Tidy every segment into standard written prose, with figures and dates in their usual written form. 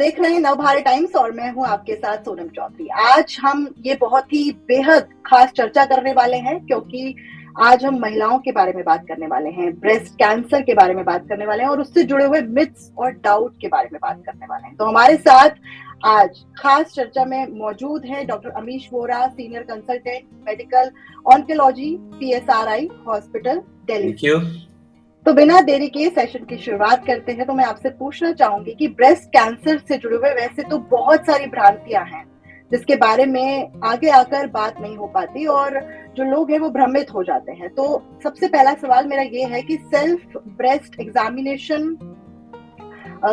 देख रहे हैं नवभारत टाइम्स और मैं हूं आपके साथ सोनम चौधरी। आज हम ये बहुत ही बेहद खास चर्चा करने वाले हैं क्योंकि आज हम महिलाओं के बारे में बात करने वाले हैं, ब्रेस्ट कैंसर के बारे में बात करने वाले हैं और उससे जुड़े हुए मिथ्स और डाउट के बारे में बात करने वाले हैं। तो हमारे साथ आज खास चर्चा में मौजूद है doctor Amish Vora, senior consultant medical oncology, PSRI hospital Delhi. Thank you. तो बिना देरी के सेशन की शुरुआत करते हैं। तो मैं आपसे पूछना चाहूंगी कि ब्रेस्ट कैंसर से जुड़े हुए वैसे तो बहुत सारी भ्रांतियां हैं जिसके बारे में आगे आकर बात नहीं हो पाती और जो लोग हैं वो भ्रमित हो जाते हैं। तो सबसे पहला सवाल मेरा ये है कि सेल्फ ब्रेस्ट एग्जामिनेशन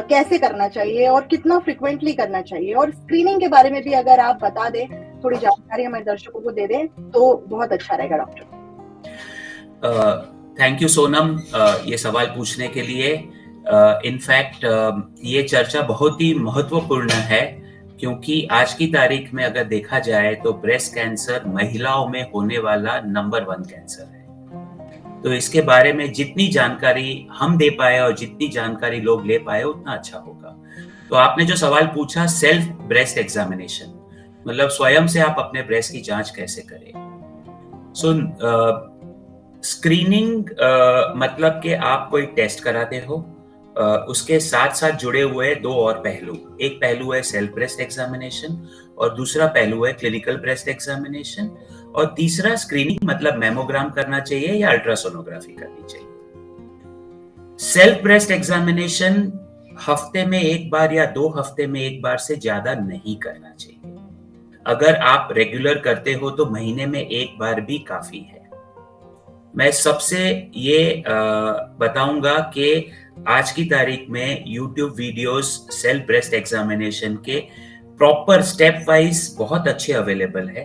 कैसे करना चाहिए और कितना फ्रिक्वेंटली करना चाहिए, और स्क्रीनिंग के बारे में भी अगर आप बता दें, थोड़ी जानकारी हमारे दर्शकों को दे दें तो बहुत अच्छा रहेगा डॉक्टर। थैंक यू सोनम ये सवाल पूछने के लिए। इनफैक्ट ये चर्चा बहुत ही महत्वपूर्ण है क्योंकि आज की तारीख में अगर देखा जाए तो ब्रेस्ट कैंसर महिलाओं में होने वाला नंबर 1 कैंसर है। तो इसके बारे में जितनी जानकारी हम दे पाए और जितनी जानकारी लोग ले पाए उतना अच्छा होगा। तो आपने जो सवाल पूछा, सेल्फ ब्रेस्ट एग्जामिनेशन मतलब स्वयं से आप अपने ब्रेस्ट की जांच कैसे करें। स्क्रीनिंग मतलब कि आप कोई टेस्ट कराते हो, उसके साथ साथ जुड़े हुए दो और पहलू, एक पहलू है सेल्फ ब्रेस्ट एग्जामिनेशन और दूसरा पहलू है क्लिनिकल ब्रेस्ट एग्जामिनेशन, और तीसरा स्क्रीनिंग मतलब मैमोग्राम करना चाहिए या अल्ट्रासोनोग्राफी करनी चाहिए। सेल्फ ब्रेस्ट एग्जामिनेशन हफ्ते में एक बार या 2 हफ्ते में एक बार से ज्यादा नहीं करना चाहिए। अगर आप रेगुलर करते हो तो महीने में एक बार भी काफी है। मैं सबसे ये बताऊंगा कि आज की तारीख में YouTube videos self breast examination के प्रॉपर स्टेप वाइज बहुत अच्छे अवेलेबल है।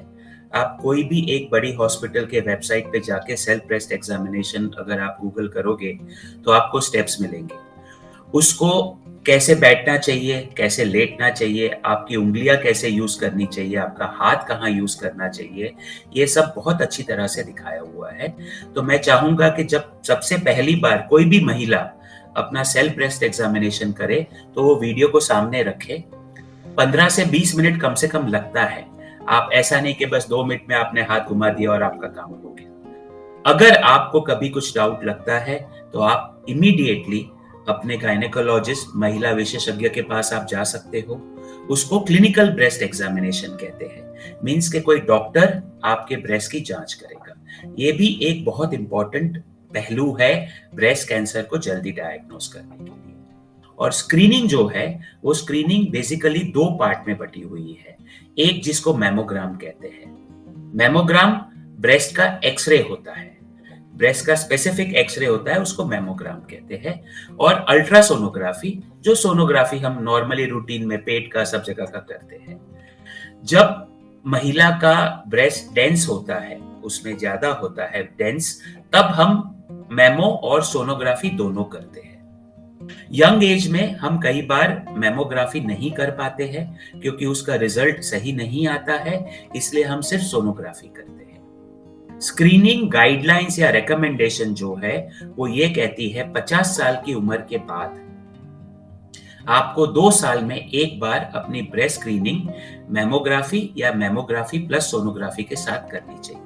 आप कोई भी एक बड़ी हॉस्पिटल के वेबसाइट पे जाके सेल्फ ब्रेस्ट एग्जामिनेशन अगर आप गूगल करोगे तो आपको स्टेप्स मिलेंगे। उसको कैसे बैठना चाहिए, कैसे लेटना चाहिए, आपकी उंगलियां कैसे यूज करनी चाहिए, आपका हाथ कहाँ यूज करना चाहिए, ये सब बहुत अच्छी तरह से दिखाया हुआ है। तो मैं चाहूंगा कि जब सबसे पहली बार कोई भी महिला अपना सेल्फ ब्रेस्ट एग्जामिनेशन करे तो वो वीडियो को सामने रखे। 15 से 20 मिनट कम से कम लगता है। आप ऐसा नहीं कि बस 2 मिनट में आपने हाथ घुमा दिया और आपका काम हो गया। अगर आपको कभी कुछ डाउट लगता है तो आप इमीडिएटली अपने गायनेकोलॉजिस्ट, महिला विशेषज्ञ के पास आप जा सकते हो। उसको क्लिनिकल ब्रेस्ट एग्जामिनेशन कहते हैं। मींस के कोई डॉक्टर आपके ब्रेस्ट की जांच करेगा। ये भी एक बहुत इंपॉर्टेंट पहलू है ब्रेस्ट कैंसर को जल्दी डायग्नोज करने के लिए। और स्क्रीनिंग जो है वो स्क्रीनिंग बेसिकली 2 पार्ट में बटी हुई है। एक जिसको मैमोग्राम कहते हैं। मैमोग्राम ब्रेस्ट का एक्सरे होता है, ब्रेस्ट का स्पेसिफिक एक्सरे होता है, उसको मैमोग्राम कहते हैं। और अल्ट्रासोनोग्राफी, जो सोनोग्राफी हम नॉर्मली रूटीन में पेट का सब जगह का करते हैं। जब महिला का ब्रेस्ट डेंस होता है, उसमें ज्यादा होता है डेंस, तब हम मैमो और सोनोग्राफी दोनों करते हैं। यंग एज में हम कई बार मैमोग्राफी नहीं कर पाते हैं क्योंकि उसका रिजल्ट सही नहीं आता है, इसलिए हम सिर्फ सोनोग्राफी करते हैं। स्क्रीनिंग गाइडलाइंस या रिकमेंडेशन जो है वो ये कहती है 50 साल की उम्र के बाद आपको 2 साल में एक बार अपनी ब्रेस्ट स्क्रीनिंग मैमोग्राफी या मैमोग्राफी प्लस सोनोग्राफी के साथ करनी चाहिए।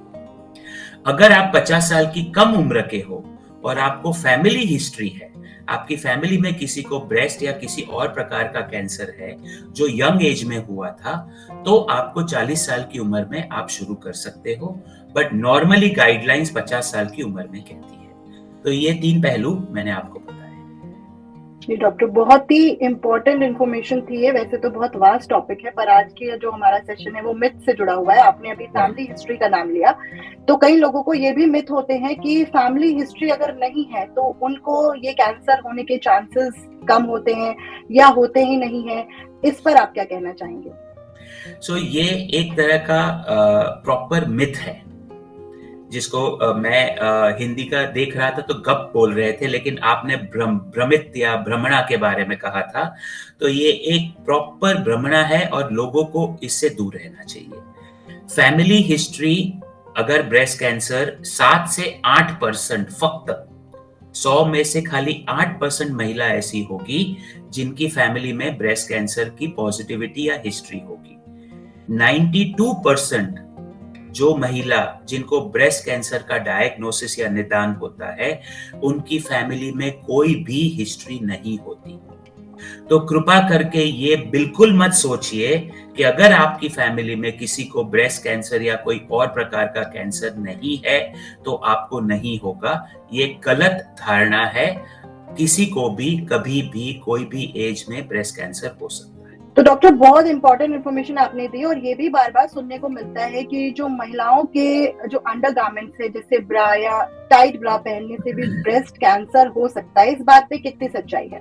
अगर आप 50 साल की कम उम्र के हो और आपको फैमिली हिस्ट्री है, आपकी फैमिली में किसी को ब्रेस्ट या किसी और प्रकार का कैंसर है जो यंग एज में हुआ था, तो आपको 40 साल की उम्र में आप शुरू कर सकते हो। बट नॉर्मली गाइडलाइंस 50 साल की उम्र में कहती है। तो ये 3 पहलू मैंने आपको बताया। जी डॉक्टर, बहुत ही इम्पोर्टेंट इन्फॉर्मेशन थी। वैसे तो बहुत वास्ट टॉपिक है पर आज की जो हमारा सेशन है वो मिथ से जुड़ा हुआ है। आपने अभी फैमिली हिस्ट्री का नाम लिया, तो कई लोगों को ये भी मिथ होते हैं कि फैमिली हिस्ट्री अगर नहीं है तो उनको ये कैंसर होने के चांसेस कम होते हैं या होते ही नहीं है। इस पर आप क्या कहना चाहेंगे? ये एक तरह का प्रॉपर मिथ है जिसको मैं हिंदी का देख रहा था तो गप बोल रहे थे, लेकिन आपने भ्रमित या भ्रमणा के बारे में कहा था। तो ये एक प्रॉपर भ्रमणा है और लोगों को इससे दूर रहना चाहिए। फैमिली हिस्ट्री, अगर ब्रेस्ट कैंसर 7 से 8% फक्त 100 में से खाली 8% महिला ऐसी होगी जिनकी फैमिली में ब्रेस्ट कैंसर की पॉजिटिविटी या हिस्ट्री होगी। 92% जो महिला जिनको ब्रेस्ट कैंसर का डायग्नोसिस या निदान होता है, उनकी फैमिली में कोई भी हिस्ट्री नहीं होती। तो कृपा करके ये बिल्कुल मत सोचिए कि अगर आपकी फैमिली में किसी को ब्रेस्ट कैंसर या कोई और प्रकार का कैंसर नहीं है तो आपको नहीं होगा। ये गलत धारणा है। किसी को भी कभी भी कोई भी एज में ब्रेस्ट कैंसर हो सकता है। तो डॉक्टर, बहुत इंपॉर्टेंट इन्फॉर्मेशन आपने दी, और ये भी बार बार सुनने को मिलता है कि जो महिलाओं के जो अंडरगारमेंट्स है, जैसे ब्रा या टाइट ब्रा पहनने से भी ब्रेस्ट कैंसर हो सकता है। इस बात पे कितनी सच्चाई है?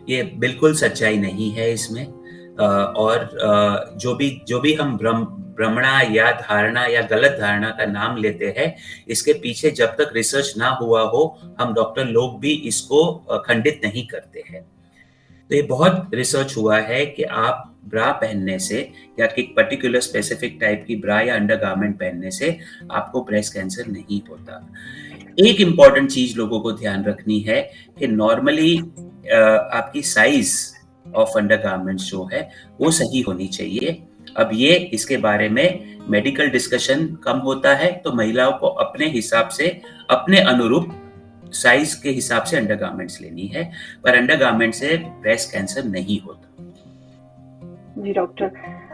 ये बिल्कुल सच्चाई नहीं है इसमें। और जो भी हम भ्रमणा या धारणा या गलत धारणा का नाम लेते हैं, इसके पीछे जब तक रिसर्च ना हुआ हो, हम डॉक्टर लोग भी इसको खंडित नहीं करते हैं। तो ये बहुत रिसर्च हुआ है कि आप ब्रा पहनने से या कि पर्टिकुलर स्पेसिफिक टाइप की ब्रा या अंडरगारमेंट पहनने से आपको ब्रेस्ट कैंसर नहीं होता। एक इम्पॉर्टेंट चीज लोगों को ध्यान रखनी है कि नॉर्मली आपकी साइज ऑफ अंडरगारमेंट्स जो है वो सही होनी चाहिए। अब ये इसके बारे में मेडिकल डिस्कशन कम होता है, तो महिलाओं को अपने हिसाब से, अपने अनुरूप साइज के हिसाब से अंडरगारमेंट्स लेनी है, पर अंडरगारमेंट से ब्रेस्ट कैंसर नहीं होता। जी डॉक्टर,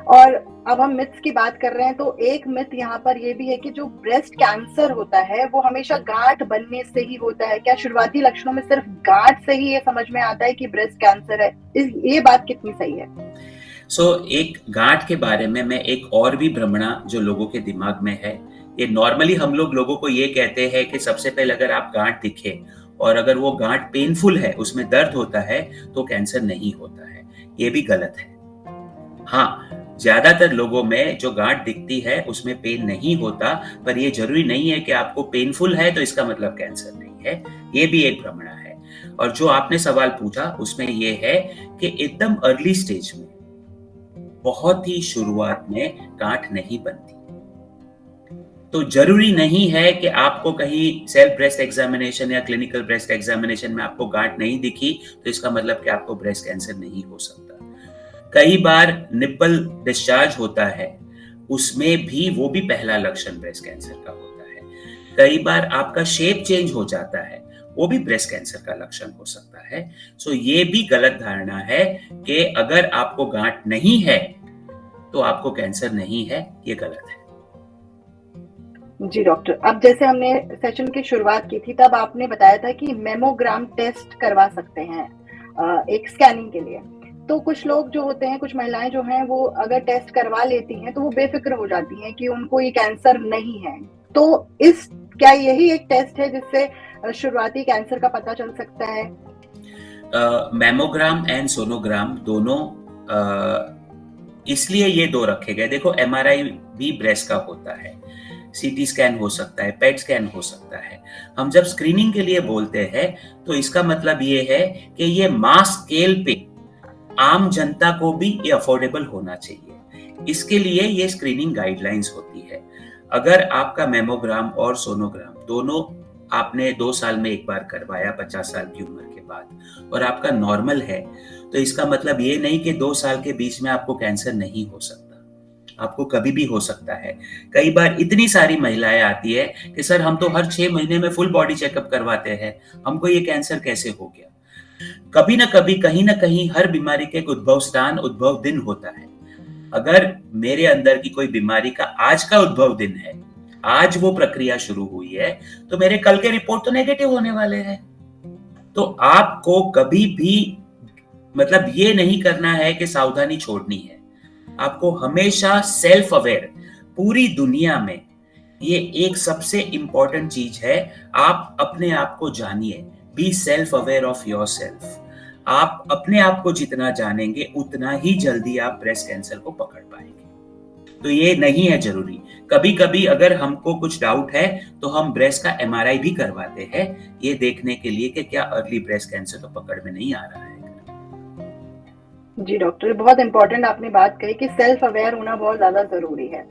और अब हम मिथ्स की बात कर रहे हैं, तो एक मिथ यहाँ पर ये भी है कि जो ब्रेस्ट कैंसर होता है वो हमेशा गांठ बनने से ही होता है। क्या शुरुआती लक्षणों में सिर्फ गांठ से ही ये समझ में आता है कि ब्रेस्ट कैंसर है? ये बात कितनी सही है? एक गांठ के बारे में मैं एक और भी भ्रमणा जो लोगों के दिमाग में है, ये नॉर्मली हम लोगों को ये कहते हैं कि सबसे पहले अगर आप गांठ दिखे और अगर वो गांठ पेनफुल है, उसमें दर्द होता है, तो कैंसर नहीं होता है। ये भी गलत है। हाँ, ज्यादातर लोगों में जो गांठ दिखती है उसमें पेन नहीं होता, पर ये जरूरी नहीं है कि आपको पेनफुल है तो इसका मतलब कैंसर नहीं है। ये भी एक भ्रमणा है। और जो आपने सवाल पूछा उसमें ये है कि एकदम अर्ली स्टेज में, बहुत ही शुरुआत में गांठ नहीं बनती। तो जरूरी नहीं है कि आपको कहीं सेल्फ ब्रेस्ट एग्जामिनेशन या क्लिनिकल ब्रेस्ट एग्जामिनेशन में आपको गांठ नहीं दिखी तो इसका मतलब कि आपको ब्रेस्ट कैंसर नहीं हो सकता। कई बार निप्पल डिस्चार्ज होता है, उसमें भी वो भी पहला लक्षण ब्रेस्ट कैंसर का होता है। कई बार आपका शेप चेंज हो जाता है, वो भी ब्रेस्ट कैंसर का लक्षण हो सकता है। ये भी गलत धारणा है कि अगर आपको गांठ नहीं है तो आपको कैंसर नहीं है। ये गलत है। जी डॉक्टर, अब जैसे हमने सेशन की शुरुआत की थी तब आपने बताया था कि मेमोग्राम टेस्ट करवा सकते हैं एक स्कैनिंग के लिए। तो कुछ लोग जो होते हैं, कुछ महिलाएं जो हैं, वो अगर टेस्ट करवा लेती हैं तो वो बेफिक्र हो जाती हैं कि उनको ये कैंसर नहीं है। तो क्या यही एक टेस्ट है जिससे शुरुआती कैंसर का पता चल सकता है? मेमोग्राम एंड सोनोग्राम दोनों इसलिए ये दो रखे गए। देखो, एमआरआई भी ब्रेस्ट का होता है, सीटी स्कैन हो सकता है, पेट स्कैन हो सकता है। हम जब स्क्रीनिंग के लिए बोलते हैं तो इसका मतलब ये है कि ये मास स्केल पे आम जनता को भी ये अफोर्डेबल होना चाहिए। इसके लिए ये स्क्रीनिंग गाइडलाइंस होती है। अगर आपका मेमोग्राम और सोनोग्राम दोनों आपने 2 साल में एक बार करवाया 50 साल की उम्र के बाद और आपका नॉर्मल है, तो इसका मतलब ये नहीं कि 2 साल के बीच में आपको कैंसर नहीं हो सकता। आपको कभी भी हो सकता है। कई बार इतनी सारी महिलाएं आती है कि सर हम तो हर 6 महीने में फुल बॉडी चेकअप करवाते हैं, हमको ये कैंसर कैसे हो गया? कभी ना कभी, कहीं ना कहीं हर बीमारी के एक उद्भव स्थान, उद्भव दिन होता है। अगर मेरे अंदर की कोई बीमारी का आज का उद्भव दिन है, आज वो प्रक्रिया शुरू हुई है, तो मेरे कल के रिपोर्ट तो नेगेटिव होने वाले हैं। तो आपको कभी भी मतलब ये नहीं करना है कि सावधानी छोड़नी है। आपको हमेशा सेल्फ अवेयर, पूरी दुनिया में ये एक सबसे इंपॉर्टेंट चीज है। आप अपने आप को जानिए, be self aware of your self. आप अपने आप को जितना जानेंगे उतना ही जल्दी आप ब्रेस्ट कैंसर को पकड़ पाएंगे। तो ये नहीं है जरूरी। कभी कभी अगर हमको कुछ डाउट है तो हम ब्रेस्ट का एमआरआई भी करवाते हैं, ये देखने के लिए कि क्या अर्ली ब्रेस्ट कैंसर तो पकड़ में नहीं आ रहा है। जी डॉक्टर, बहुत इंपॉर्टेंट आपने बात कही कि सेल्फ अवेयर होना बहुत ज्यादा जरूरी है।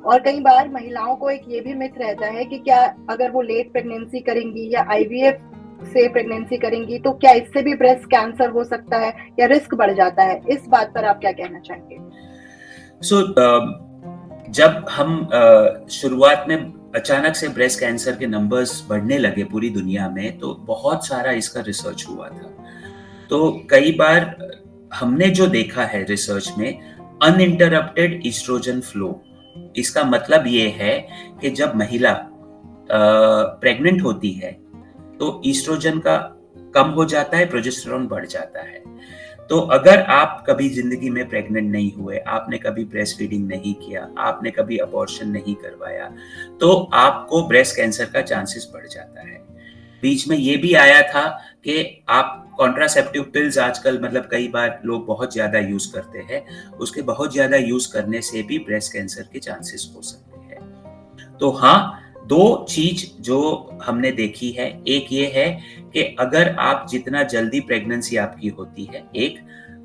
और कई बार महिलाओं को एक ये भी मिथ रहता है कि क्या अगर वो लेट प्रेगनेंसी करेंगी या आईवीएफ से प्रेगनेंसी करेंगी तो क्या इससे भी ब्रेस्ट कैंसर हो सकता है या रिस्क बढ़ जाता है? इस बात पर आप क्या कहना चाहेंगे? जब हम शुरुआत में अचानक से ब्रेस्ट कैंसर के नंबर्स बढ़ने लगे पूरी दुनिया में, तो बहुत सारा इसका रिसर्च हुआ था। तो कई बार हमने जो देखा है रिसर्च में, अनइंटरप्टेड ईस्ट्रोजन फ्लो, इसका मतलब ये है कि जब महिला प्रेग्नेंट होती है तो ईस्ट्रोजन का कम हो जाता है, प्रोजेस्टेरोन बढ़ जाता है। तो अगर आप कभी जिंदगी में प्रेग्नेंट नहीं हुए, आपने कभी ब्रेस्ट फीडिंग नहीं किया, आपने कभी अबॉर्शन नहीं करवाया, तो आपको ब्रेस्ट कैंसर का चांसेस बढ़ जाता है। बीच में ये भी आया था कि आप कॉन्ट्रासेप्टिव पिल्स आजकल मतलब कई बार लोग बहुत ज्यादा यूज करते हैं, उसके बहुत ज्यादा यूज करने से भी ब्रेस्ट कैंसर के चांसेस हो सकते हैं। तो हाँ, दो चीज जो हमने देखी है, एक ये है कि अगर आप जितना जल्दी प्रेगनेंसी आपकी होती है, एक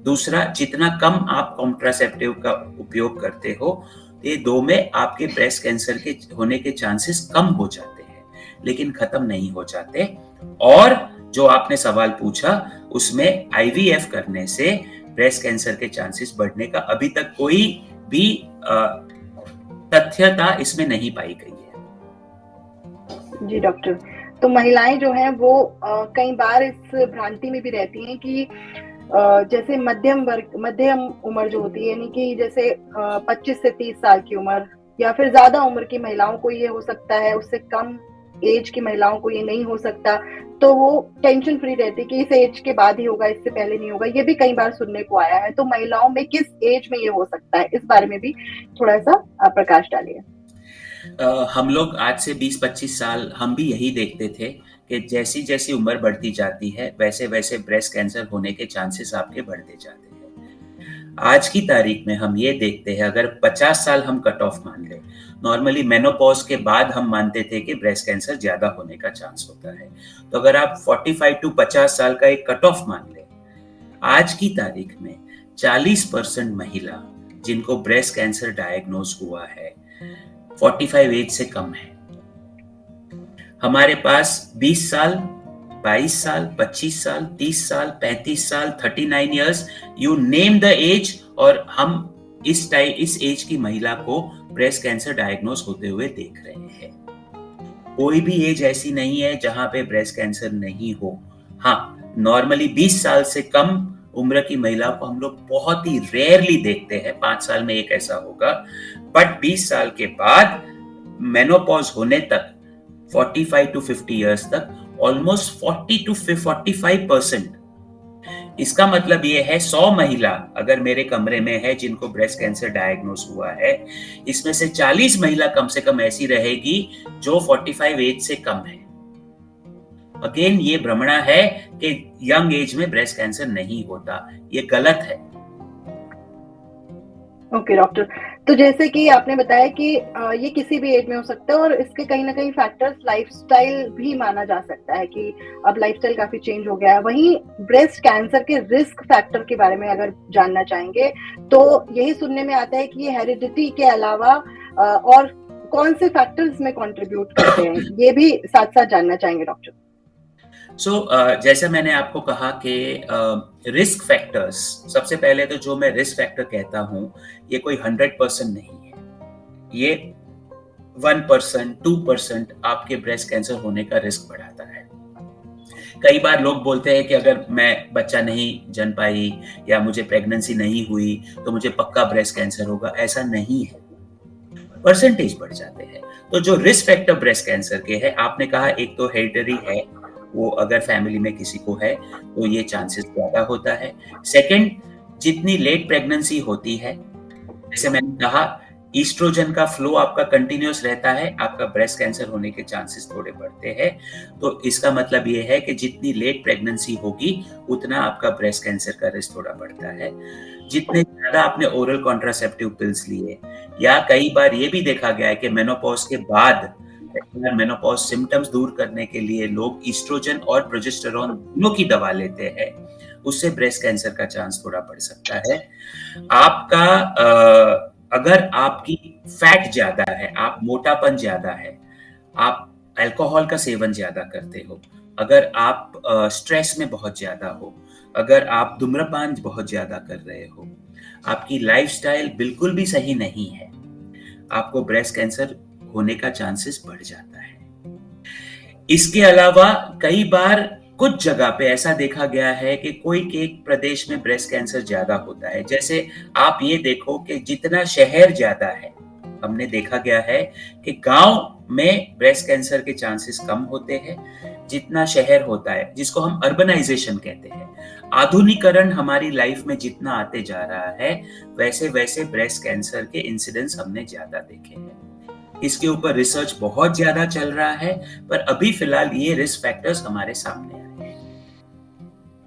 दूसरा जितना कम आप कॉन्ट्रासेप्टिव का उपयोग करते हो, ये दो में आपके ब्रेस्ट कैंसर के होने के चांसेस कम हो जाते हैं, लेकिन खत्म नहीं हो जाते। और जो आपने सवाल पूछा, उसमें आईवीएफ करने से ब्रेस्ट कैंसर के चांसेस बढ़ने का अभी तक कोई भी तथ्यता इसमें नहीं पाई गई है। जी डॉक्टर, तो महिलाएं जो हैं वो कई बार इस भ्रांति में भी रहती हैं कि जैसे मध्यम उम्र जो होती है, यानी कि जैसे 25 से 30 साल की उम्र या फिर ज्यादा उम्र की महिलाओं को ये हो सकता है, उससे कम एज की महिलाओं को ये नहीं हो सकता, तो वो टेंशन फ्री रहती है कि इस एज के बाद ही होगा, इससे पहले नहीं होगा। ये भी कई बार सुनने को आया है। तो महिलाओं में किस एज में ये हो सकता है, इस बारे में भी थोड़ा सा प्रकाश डालिए। हम लोग आज से 20-25 साल हम भी यही देखते थे कि जैसी जैसी उम्र बढ़ती जाती है वैसे वैसे ब्रेस्ट कैंसर होने के चांसेस आपके बढ़ते जाते हैं। आज की तारीख में हम ये देखते हैं, अगर 50 साल हम कट ऑफ मान ले, नॉर्मली मेनोपॉज के बाद हम मानते थे कि ब्रेस्ट कैंसर ज्यादा होने का चांस होता है। तो अगर आप 45 to 50 साल का एक कट ऑफ मान ले, आज की तारीख में 40% महिला जिनको ब्रेस्ट कैंसर डायग्नोज हुआ है 45 एज से कम है। हमारे पास 20 साल, 22 साल, 25 साल, 30 साल, 35 साल, 39 years, you name the age, और हम इस एज की महिला को ब्रेस्ट कैंसर डायग्नोज होते हुए देख रहे हैं। कोई भी एज ऐसी नहीं है जहां पे ब्रेस्ट कैंसर नहीं हो। हाँ, नॉर्मली 20 साल से कम उम्र की महिला को हम लोग बहुत ही रेयरली देखते हैं, 5 साल में एक ऐसा होगा, बट 20 साल के बाद मेनोपॉज होने तक 45 to 50 इयर्स तक ऑलमोस्ट 40 to 45%। इसका मतलब ये है 100 महिला अगर मेरे कमरे में है जिनको ब्रेस्ट कैंसर डायग्नोज हुआ है, इसमें से 40 महिला कम से कम ऐसी रहेगी जो 45 एज से कम है। अगेन ये भ्रमणा है कि यंग एज में ब्रेस्ट कैंसर नहीं होता, ये गलत है। ओके डॉक्टर, तो जैसे कि आपने बताया कि ये किसी भी एज में हो सकता है और इसके कहीं ना कहीं फैक्टर्स लाइफस्टाइल भी माना जा सकता है कि अब लाइफस्टाइल काफी चेंज हो गया है। वहीं ब्रेस्ट कैंसर के रिस्क फैक्टर के बारे में अगर जानना चाहेंगे तो यही सुनने में आता है कि ये हेरिडिटी के अलावा और कौन से फैक्टर्स में कंट्रीब्यूट करते हैं, ये भी साथ साथ जानना चाहेंगे डॉक्टर। जैसा मैंने आपको कहा कि रिस्क फैक्टर्स, सबसे पहले तो जो मैं रिस्क फैक्टर कहता हूं, ये कोई 100% नहीं है। ये 1%, 2% आपके ब्रेस्ट कैंसर होने का रिस्क बढ़ाता है। कई बार लोग बोलते हैं कि अगर मैं बच्चा नहीं जन पाई या मुझे प्रेगनेंसी नहीं हुई तो मुझे पक्का ब्रेस्ट कैंसर होगा। ऐसा नहीं है, परसेंटेज बढ़ जाते हैं। तो जो रिस्क फैक्टर ब्रेस्ट कैंसर के है, आपने कहा एक तो हेरिडिटरी है, वो अगर फैमिली में किसी को है तो ये चांसेस ज्यादा होता है। सेकंड, जितनी लेट प्रेगनेंसी होती है, जैसे मैंने कहा ईस्ट्रोजन का फ्लो आपका कंटिन्यूअस रहता है, आपका ब्रेस्ट कैंसर होने के चांसेस थोड़े बढ़ते हैं। तो इसका मतलब ये है कि जितनी लेट प्रेगनेंसी होगी उतना आपका ब्रेस्ट कैंसर का रिस्क थोड़ा बढ़ता है। जितने ज्यादा आपने ओरल कॉन्ट्रासेप्टिव पिल्स लिए, या कई बार ये भी देखा गया है कि मेनोपॉज के बाद मेनोपॉज सिम्टम्स दूर करने के लिए लोग ईस्ट्रोजन और प्रोजेस्टेरोन दोनों की दवा लेते हैं, उससे ब्रेस्ट कैंसर का चांस थोड़ा बढ़ सकता है। आपका अगर आपकी फैट ज्यादा है, आप मोटापन ज्यादा है, आप अल्कोहल का सेवन ज्यादा करते हो, अगर आप स्ट्रेस में बहुत ज्यादा हो, अगर आप धूम्रपान बहुत ज्यादा कर रहे हो, आपकी लाइफस्टाइल बिल्कुल भी सही नहीं है, आपको ब्रेस्ट कैंसर होने का चांसेस बढ़ जाता है। इसके अलावा कई बार कुछ जगह पे ऐसा देखा गया है कि कोई एक प्रदेश में ब्रेस्ट कैंसर ज्यादा होता है। जैसे आप ये देखो कि जितना शहर ज्यादा है, हमने देखा गया है कि गांव में ब्रेस्ट कैंसर के चांसेस कम होते हैं जितना शहर होता है, जिसको हम अर्बनाइजेशन कहते हैं। आधुनिकरण हमारी लाइफ में जितना आते जा रहा है, वैसे वैसे ब्रेस्ट कैंसर के इंसिडेंस हमने ज्यादा देखे हैं। इसके ऊपर रिसर्च बहुत ज्यादा चल रहा है, पर अभी फिलहाल ये रिस्क फैक्टर्स हमारे सामने आए हैं।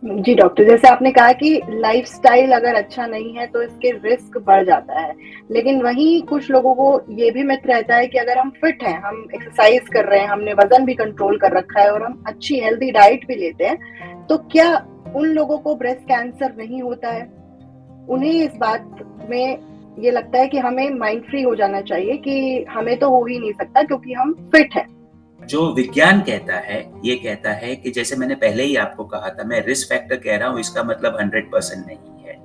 जी डॉक्टर, जैसे आपने कहा कि लाइफस्टाइल अगर अच्छा नहीं है तो इसके रिस्क बढ़ जाता है, लेकिन वहीं कुछ लोगों को ये भी मिथ रहता है कि अगर हम फिट हैं, हम एक्सरसाइज कर रहे हैं, हमने वजन भी कंट्रोल कर रखा है और हम अच्छी हेल्दी डाइट भी लेते हैं, तो क्या उन लोगों को ब्रेस्ट कैंसर नहीं होता है? उन्हें इस बात में ये लगता है कि हमें माइंड फ्री हो जाना चाहिए कि हमें तो हो ही नहीं सकता क्योंकि हम फिट हैं। जो विज्ञान कहता है, ये कहता है कि जैसे मैंने पहले ही आपको कहा था, मैं रिस्क फैक्टर कह रहा हूं, इसका मतलब 100% नहीं है,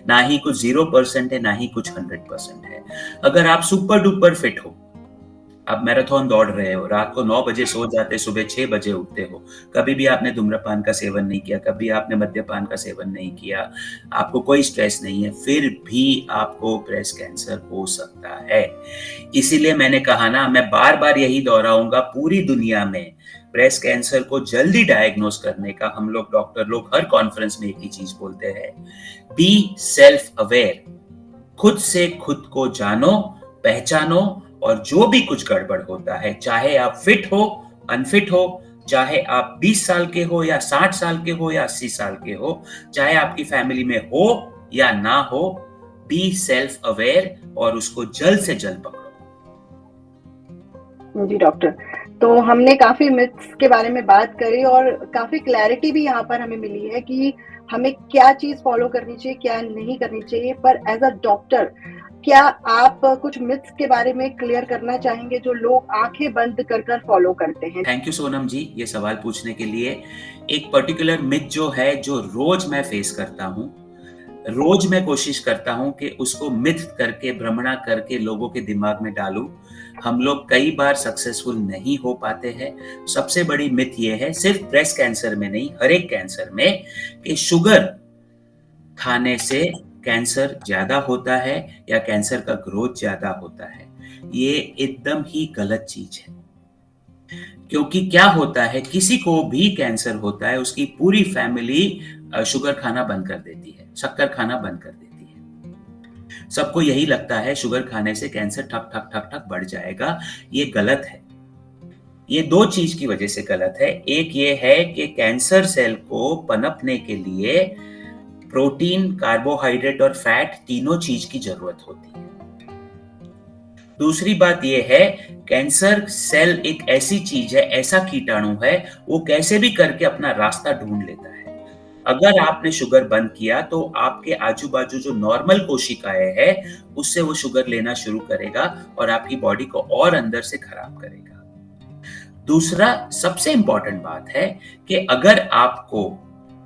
ना ही कुछ 0% है, ना ही कुछ 100% है। अगर आप सुपर डुपर फिट हो, आप मैराथन दौड़ रहे हो, रात को 9 बजे सो जाते, सुबह 6 बजे उठते हो, कभी भी आपने धूम्रपान का सेवन नहीं किया, कभी आपने मद्यपान का सेवन नहीं किया, आपको कोई स्ट्रेस नहीं है, फिर भी आपको ब्रेस्ट कैंसर हो सकता है। इसीलिए मैंने कहा ना, मैं बार बार यही दोहराऊंगा, पूरी दुनिया में ब्रेस्ट कैंसर को जल्दी डायग्नोस करने का हम लोग डॉक्टर लोग हर कॉन्फ्रेंस में एक ही चीज बोलते हैं, बी सेल्फ अवेयर। खुद से खुद को जानो, पहचानो, और जो भी कुछ गड़बड़ होता है, चाहे आप फिट हो, अनफिट हो, चाहे आप 20 साल के हो या 60 साल के हो या 80 साल के हो, चाहे आपकी फैमिली में हो या ना हो, बी सेल्फ अवेयर और उसको जल्द से जल्द पकड़ो। जी डॉक्टर, तो हमने काफी मिथ्स के बारे में बात करी और काफी क्लैरिटी भी यहाँ पर हमें मिली है कि हमें क्या चीज फॉलो करनी चाहिए, क्या नहीं करनी चाहिए। पर एज अ डॉक्टर, क्या आप कुछ मिथ्स के बारे में क्लियर करना चाहेंगे जो लोग आंखें बंद कर कर फॉलो करते हैं? थैंक यू सोनम जी, ये सवाल पूछने के लिए। एक पर्टिकुलर मिथ जो है, जो रोज मैं फेस करता हूँ, रोज मैं कोशिश करता हूं कि उसको मिथ करके, भ्रमणा करके लोगों के दिमाग में डालूं। हम लोग कई बार सक्सेसफुल नहीं हो पाते हैं। सबसे बड़ी मिथ ये है, सिर्फ ब्रेस्ट कैंसर में नहीं, हर एक कैंसर में, कि शुगर खाने से कैंसर ज्यादा होता है या कैंसर का ग्रोथ ज्यादा होता है। ये एकदम ही गलत चीज है। क्योंकि क्या होता है, किसी को भी कैंसर होता है, उसकी पूरी फैमिली शुगर खाना बंद कर देती है, शक्कर खाना बंद कर देती है। सबको यही लगता है शुगर खाने से कैंसर ठक ठक ठक ठक बढ़ जाएगा। ये गलत है। ये दो चीज की वजह से गलत है। एक ये है कि कैंसर सेल को पनपने के लिए प्रोटीन, कार्बोहाइड्रेट और फैट, तीनों चीज की जरूरत होती है। दूसरी बात यह है, कैंसर सेल एक ऐसी चीज है, ऐसा कीटाणु है, वो कैसे भी करके अपना रास्ता ढूंढ लेता है। अगर आपने शुगर बंद किया तो आपके आजू बाजू जो नॉर्मल कोशिकाएं हैं, उससे वो शुगर लेना शुरू करेगा और आपकी बॉडी को और अंदर से खराब करेगा। दूसरा सबसे इंपॉर्टेंट बात है कि अगर आपको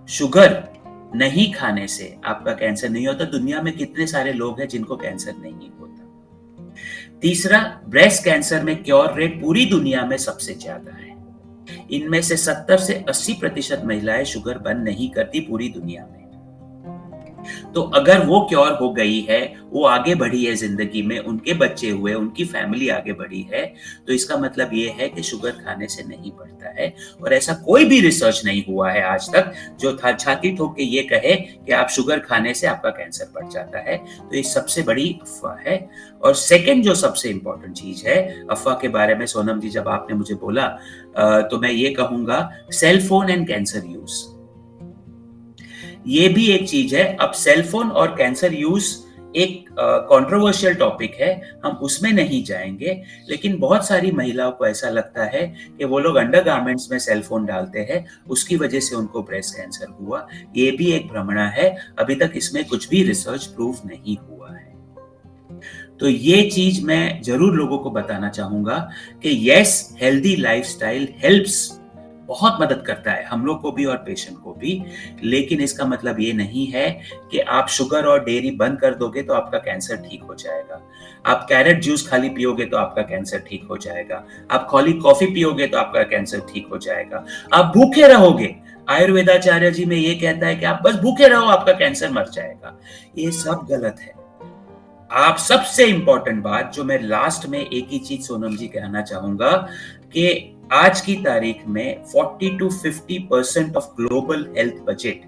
शुगर नहीं खाने से आपका कैंसर नहीं होता, दुनिया में कितने सारे लोग हैं जिनको कैंसर नहीं होता। तीसरा, ब्रेस्ट कैंसर में क्योर रेट पूरी दुनिया में सबसे ज्यादा है। इनमें से 70 से 80% महिलाएं शुगर बंद नहीं करती पूरी दुनिया में। तो अगर वो क्योर हो गई है, वो आगे बढ़ी है जिंदगी में, उनके बच्चे हुए, उनकी फैमिली आगे बढ़ी है, तो इसका मतलब ये है कि शुगर खाने से नहीं बढ़ता है। और ऐसा कोई भी रिसर्च नहीं हुआ है आज तक जो छाती ठोक के ये कहे कि आप शुगर खाने से आपका कैंसर बढ़ जाता है। तो ये सबसे बड़ी अफवाह है। और सेकंड जो सबसे इंपॉर्टेंट चीज है अफवाह के बारे में, सोनम जी, जब आपने मुझे बोला तो मैं ये कहूंगा, cell phone and cancer use, ये भी एक चीज है। अब सेल फोन और कैंसर यूज एक कंट्रोवर्शियल टॉपिक है, हम उसमें नहीं जाएंगे, लेकिन बहुत सारी महिलाओं को ऐसा लगता है कि वो लोग अंडरगारमेंट्स में सेल फोन डालते हैं, उसकी वजह से उनको ब्रेस्ट कैंसर हुआ। ये भी एक भ्रमणा है, अभी तक इसमें कुछ भी रिसर्च प्रूफ नहीं हुआ है। तो ये चीज मैं जरूर लोगों को बताना चाहूंगा कि यस, हेल्दी लाइफस्टाइल हेल्प्स बहुत मदद करता है हम लोग को भी और पेशेंट को भी। लेकिन इसका मतलब ये नहीं है कि आप शुगर और डेयरी बंद कर दोगे तो आपका कैंसर ठीक हो जाएगा। आप कैरेट जूस खाली पियोगे तो आपका कैंसर ठीक हो जाएगा। आप खाली कॉफी पियोगे तो आपका कैंसर ठीक हो जाएगा। आप भूखे रहोगे, आयुर्वेदाचार्य जी में ये कहता है कि आप बस भूखे रहो, आपका कैंसर मर जाएगा। ये सब गलत है। आप सबसे इंपॉर्टेंट बात जो मैं लास्ट में एक ही चीज सोनम जी कहना चाहूंगा कि आज की तारीख में 40 to 50% of global health budget,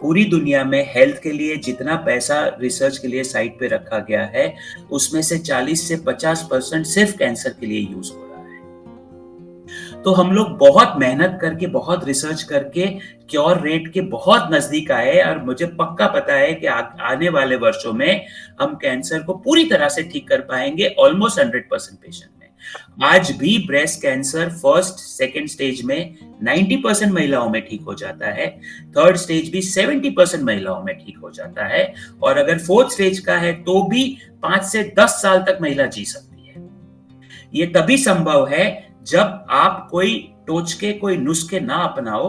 पूरी दुनिया में हेल्थ के लिए जितना पैसा रिसर्च के लिए साइड पे रखा गया है उसमें से 40 से 50% सिर्फ कैंसर के लिए यूज हो रहा है। तो हम लोग बहुत मेहनत करके, बहुत रिसर्च करके क्योर रेट के बहुत नजदीक आए और मुझे पक्का पता है कि आने वाले वर्षों में हम कैंसर को पूरी तरह से ठीक कर पाएंगे ऑलमोस्ट 100% पेशेंट में। आज भी breast cancer first second stage में 90% महिलाओं में ठीक हो जाता है, थर्ड स्टेज भी 70% महिलाओं में ठीक हो जाता है, और अगर फोर्थ स्टेज का है तो भी 5 से 10 साल तक महिला जी सकती है। ये तभी संभव है जब आप कोई टोचके, कोई नुस्खे ना अपनाओ,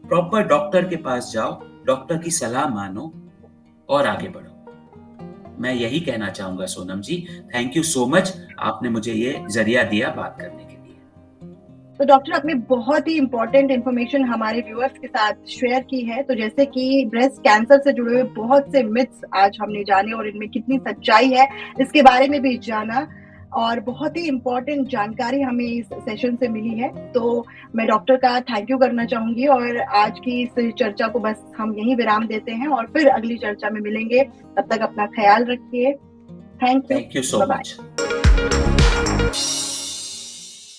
प्रॉपर डॉक्टर के पास जाओ, डॉक्टर की सलाह मानो और आगे बढ़ो। मैं यही कहना चाहूंगा सोनम जी। थैंक यू सो मच, आपने मुझे ये जरिया दिया बात करने के लिए। तो डॉक्टर, आपने बहुत ही इंपॉर्टेंट इंफॉर्मेशन हमारे व्यूअर्स के साथ शेयर की है। तो जैसे कि ब्रेस्ट कैंसर से जुड़े हुए बहुत से मिथ्स आज हमने जाने और इनमें कितनी सच्चाई है इसके बारे में भी जाना, और बहुत ही इम्पोर्टेंट जानकारी हमें इस सेशन से मिली है। तो मैं डॉक्टर का थैंक यू करना चाहूंगी और आज की इस चर्चा को बस हम यहीं विराम देते हैं और फिर अगली चर्चा में मिलेंगे। तब तक अपना ख्याल रखिए। Thank you so much.